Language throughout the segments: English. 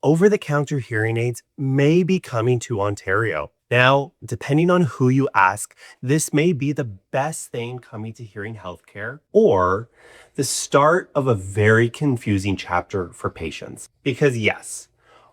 Over-the-counter hearing aids may be coming to Ontario. Now, depending on who you ask, this may be the best thing coming to hearing healthcare or the start of a very confusing chapter for patients. Because yes,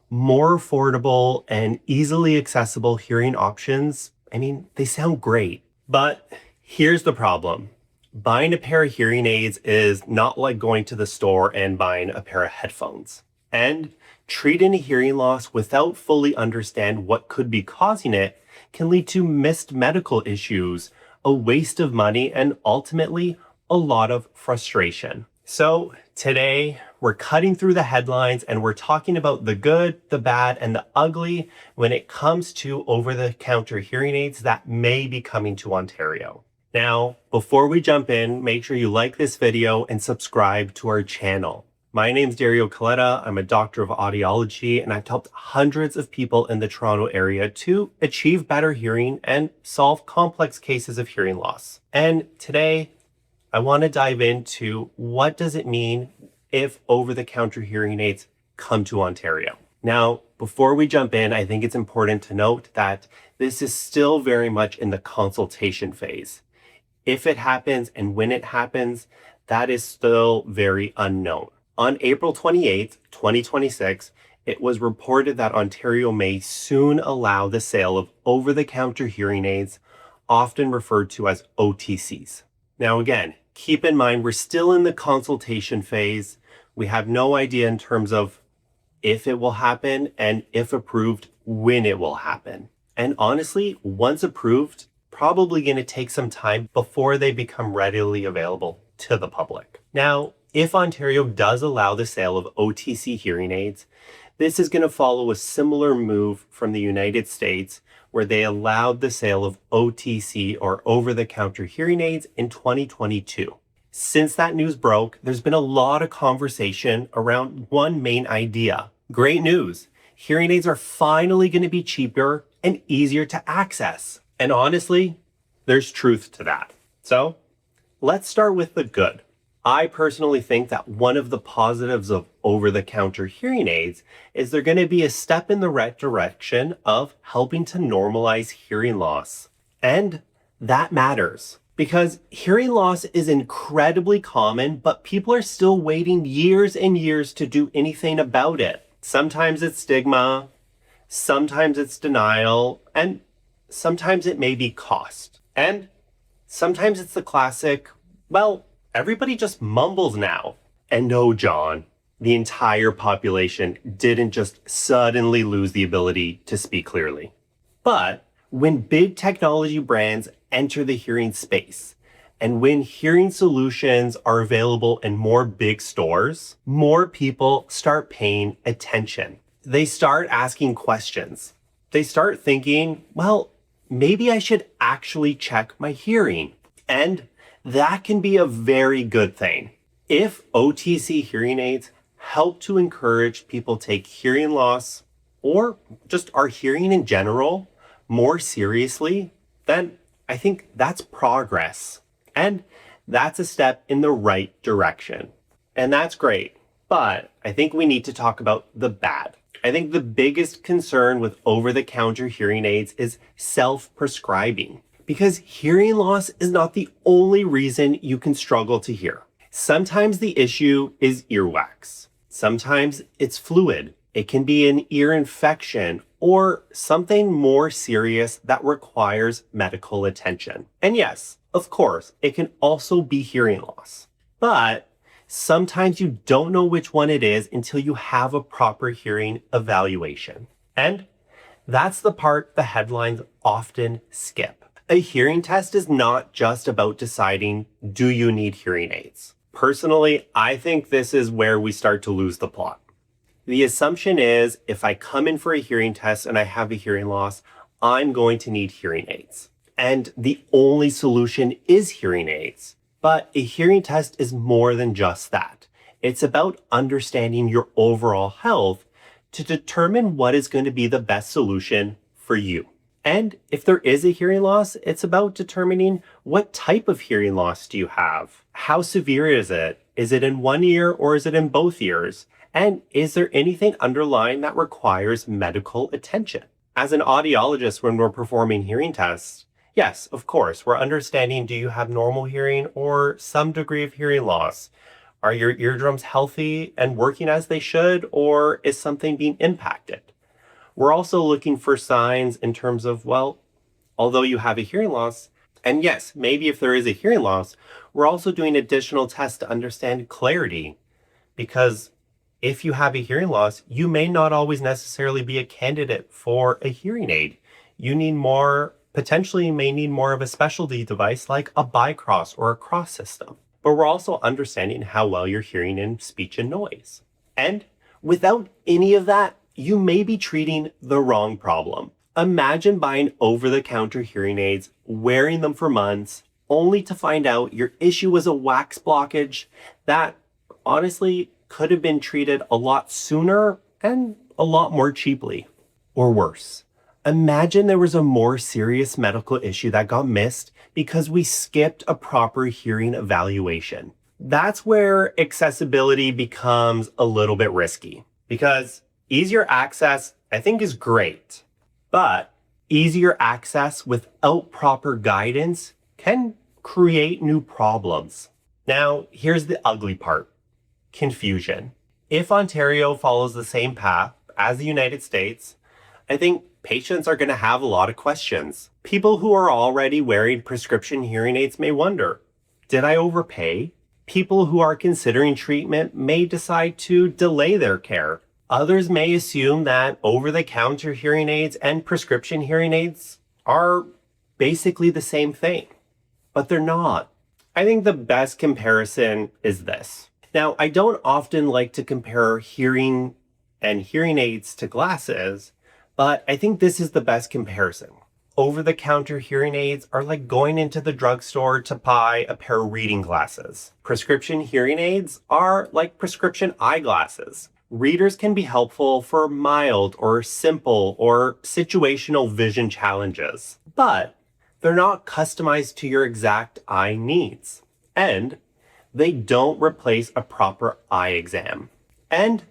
more affordable and easily accessible hearing options, they sound great. But here's the problem. Buying a pair of hearing aids is not like going to the store and buying a pair of headphones. And treating a hearing loss without fully understand what could be causing it can lead to missed medical issues, a waste of money, and ultimately a lot of frustration. So today we're cutting through the headlines and we're talking about the good, the bad, and the ugly when it comes to over-the-counter hearing aids that may be coming to Ontario. Now, before we jump in, make sure you like this video and subscribe to our channel. My name's 𝗪𝗪𝗁. I'm a doctor of audiology, and I've helped hundreds of people in the Toronto area to achieve better hearing and solve complex cases of hearing loss. And today, I want to dive into what does it mean if over-the-counter hearing aids come to Ontario. Now, before we jump in, I think it's important to note that this is still very much in the consultation phase. If it happens and when it happens, that is still very unknown. On April 28th, 2026, it was reported that Ontario may soon allow the sale of over-the-counter hearing aids, often referred to as OTCs. Now again, keep in mind we're still in the consultation phase. We have no idea in terms of if it will happen and if approved, when it will happen. And honestly, once approved, probably going to take some time before they become readily available to the public. Now, if Ontario does allow the sale of OTC hearing aids, this is going to follow a similar move from the United States where they allowed the sale of OTC or over-the-counter hearing aids in 2022. Since that news broke, there's been a lot of conversation around one main idea. Great news! Hearing aids are finally going to be cheaper and easier to access. And honestly, there's truth to that. So let's start with the good. I personally think that one of the positives of over-the-counter hearing aids is they're going to be a step in the right direction of helping to normalize hearing loss. And that matters because hearing loss is incredibly common, but people are still waiting years and years to do anything about it. Sometimes it's stigma, sometimes it's denial, and sometimes it may be cost. And sometimes it's the classic, well, everybody just mumbles now. And no, John, the entire population didn't just suddenly lose the ability to speak clearly. But when big technology brands enter the hearing space, and when hearing solutions are available in more big stores, more people start paying attention. They start asking questions. They start thinking, well, maybe I should actually check my hearing. And that can be a very good thing. If OTC hearing aids help to encourage people take hearing loss or just our hearing in general more seriously, then I think that's progress. And that's a step in the right direction. And that's great. But I think we need to talk about the bad. I think the biggest concern with over-the-counter hearing aids is self-prescribing. Because hearing loss is not the only reason you can struggle to hear. Sometimes the issue is earwax. Sometimes it's fluid. It can be an ear infection or something more serious that requires medical attention. And yes, of course, it can also be hearing loss. But sometimes you don't know which one it is until you have a proper hearing evaluation. And that's the part the headlines often skip. A hearing test is not just about deciding, do you need hearing aids? Personally, I think this is where we start to lose the plot. The assumption is if I come in for a hearing test and I have a hearing loss, I'm going to need hearing aids. And the only solution is hearing aids. But a hearing test is more than just that. It's about understanding your overall health to determine what is going to be the best solution for you. And if there is a hearing loss, it's about determining what type of hearing loss do you have? How severe is it? Is it in one ear or is it in both ears? And is there anything underlying that requires medical attention? As an audiologist, when we're performing hearing tests, yes, of course, we're understanding, do you have normal hearing or some degree of hearing loss? Are your eardrums healthy and working as they should, or is something being impacted? We're also looking for signs in terms of, well, although you have a hearing loss, and yes, maybe if there is a hearing loss, we're also doing additional tests to understand clarity, because if you have a hearing loss, you may not always necessarily be a candidate for a hearing aid. You need more, potentially may need more of a specialty device like a bicross or a cross system. But we're also understanding how well you're hearing in speech and noise. And without any of that, you may be treating the wrong problem. Imagine buying over-the-counter hearing aids, wearing them for months, only to find out your issue was a wax blockage that honestly could have been treated a lot sooner and a lot more cheaply. Or worse, imagine there was a more serious medical issue that got missed because we skipped a proper hearing evaluation. That's where accessibility becomes a little bit risky, because easier access, I think, is great, but easier access without proper guidance can create new problems. Now, here's the ugly part: confusion. If Ontario follows the same path as the United States, I think patients are going to have a lot of questions. People who are already wearing prescription hearing aids may wonder, did I overpay? People who are considering treatment may decide to delay their care. Others may assume that over-the-counter hearing aids and prescription hearing aids are basically the same thing, but they're not. I think the best comparison is this. Now, I don't often like to compare hearing and hearing aids to glasses, but I think this is the best comparison. Over-the-counter hearing aids are like going into the drugstore to buy a pair of reading glasses. Prescription hearing aids are like prescription eyeglasses. Readers can be helpful for mild or simple or situational vision challenges, but they're not customized to your exact eye needs. And they don't replace a proper eye exam. And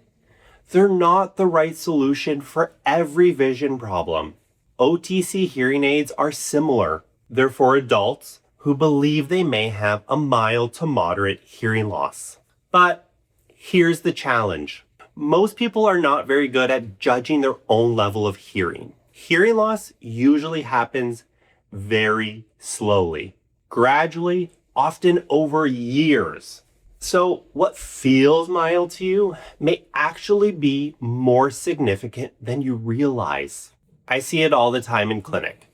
they're not the right solution for every vision problem. OTC hearing aids are similar. They're for adults who believe they may have a mild to moderate hearing loss. But here's the challenge. Most people are not very good at judging their own level of hearing. Hearing loss usually happens very slowly, gradually, often over years. So what feels mild to you may actually be more significant than you realize. I see it all the time in clinic.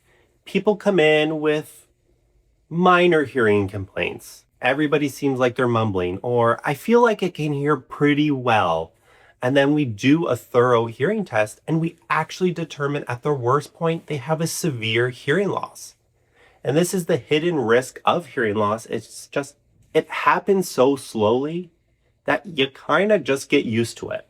People come in with minor hearing complaints. Everybody seems like they're mumbling, or I feel like I can hear pretty well. And then we do a thorough hearing test and we actually determine at their worst point they have a severe hearing loss. And this is the hidden risk of hearing loss. It's just, it happens so slowly that you kind of just get used to it.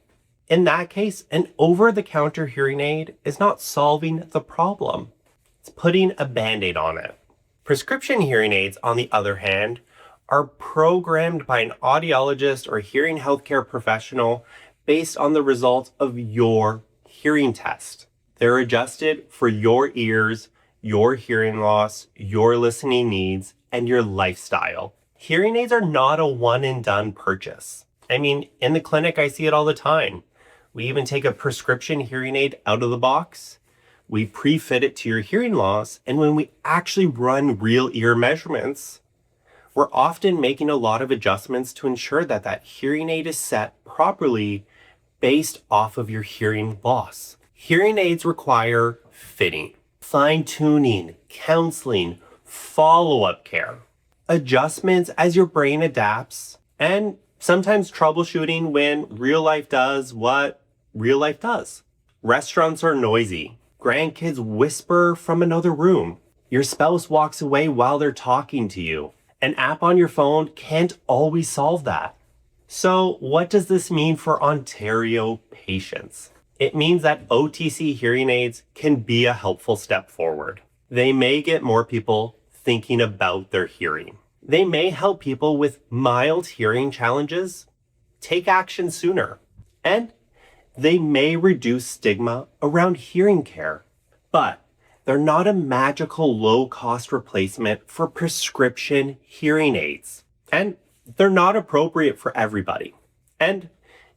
In that case, an over-the-counter hearing aid is not solving the problem. It's putting a Band-Aid on it. Prescription hearing aids, on the other hand, are programmed by an audiologist or hearing healthcare professional based on the results of your hearing test. They're adjusted for your ears, your hearing loss, your listening needs, and your lifestyle. Hearing aids are not a one and done purchase. I mean, in the clinic, I see it all the time. We even take a prescription hearing aid out of the box. We pre-fit it to your hearing loss. And when we actually run real ear measurements, we're often making a lot of adjustments to ensure that that hearing aid is set properly based off of your hearing loss. Hearing aids require fitting, fine-tuning, counseling, follow-up care, adjustments as your brain adapts, and sometimes troubleshooting when real life does what real life does. Restaurants are noisy. Grandkids whisper from another room. Your spouse walks away while they're talking to you. An app on your phone can't always solve that. So what does this mean for Ontario patients? It means that OTC hearing aids can be a helpful step forward. They may get more people thinking about their hearing. They may help people with mild hearing challenges take action sooner. and they may reduce stigma around hearing care, but they're not a magical low-cost replacement for prescription hearing aids, and they're not appropriate for everybody, and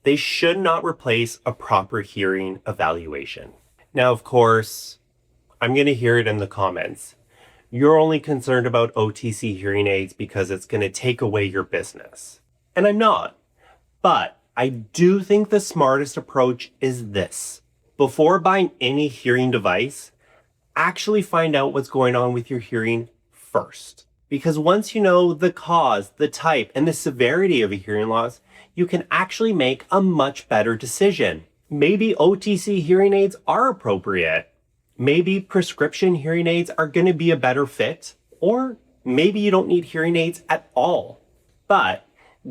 they should not replace a proper hearing evaluation. Now, of course, I'm going to hear it in the comments. You're only concerned about OTC hearing aids because it's going to take away your business. And I'm not. But I do think the smartest approach is this. Before buying any hearing device, actually find out what's going on with your hearing first. Because once you know the cause, the type, and the severity of a hearing loss, you can actually make a much better decision. Maybe OTC hearing aids are appropriate. Maybe prescription hearing aids are going to be a better fit. Or maybe you don't need hearing aids at all. But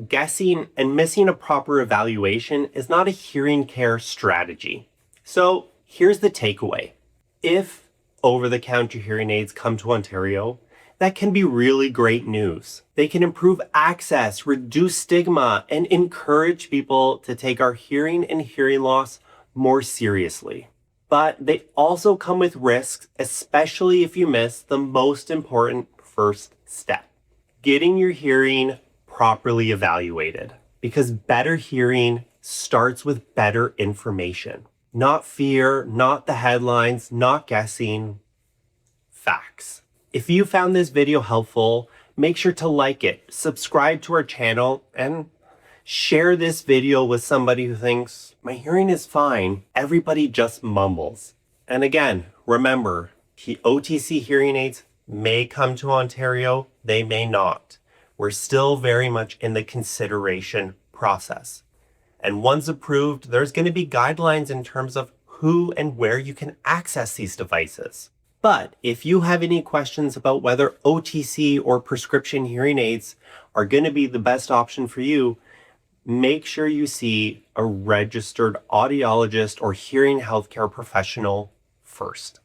guessing and missing a proper evaluation is not a hearing care strategy. So here's the takeaway. If over-the-counter hearing aids come to Ontario, that can be really great news. They can improve access, reduce stigma, and encourage people to take our hearing and hearing loss more seriously. But they also come with risks, especially if you miss the most important first step, getting your hearing properly evaluated. Because better hearing starts with better information. Not fear, not the headlines, not guessing, facts. If you found this video helpful, make sure to like it, subscribe to our channel, and share this video with somebody who thinks, my hearing is fine, everybody just mumbles. And again, remember, OTC hearing aids may come to Ontario, they may not. We're still very much in the consideration process. And once approved, there's going to be guidelines in terms of who and where you can access these devices. But if you have any questions about whether OTC or prescription hearing aids are going to be the best option for you, make sure you see a registered audiologist or hearing healthcare professional first.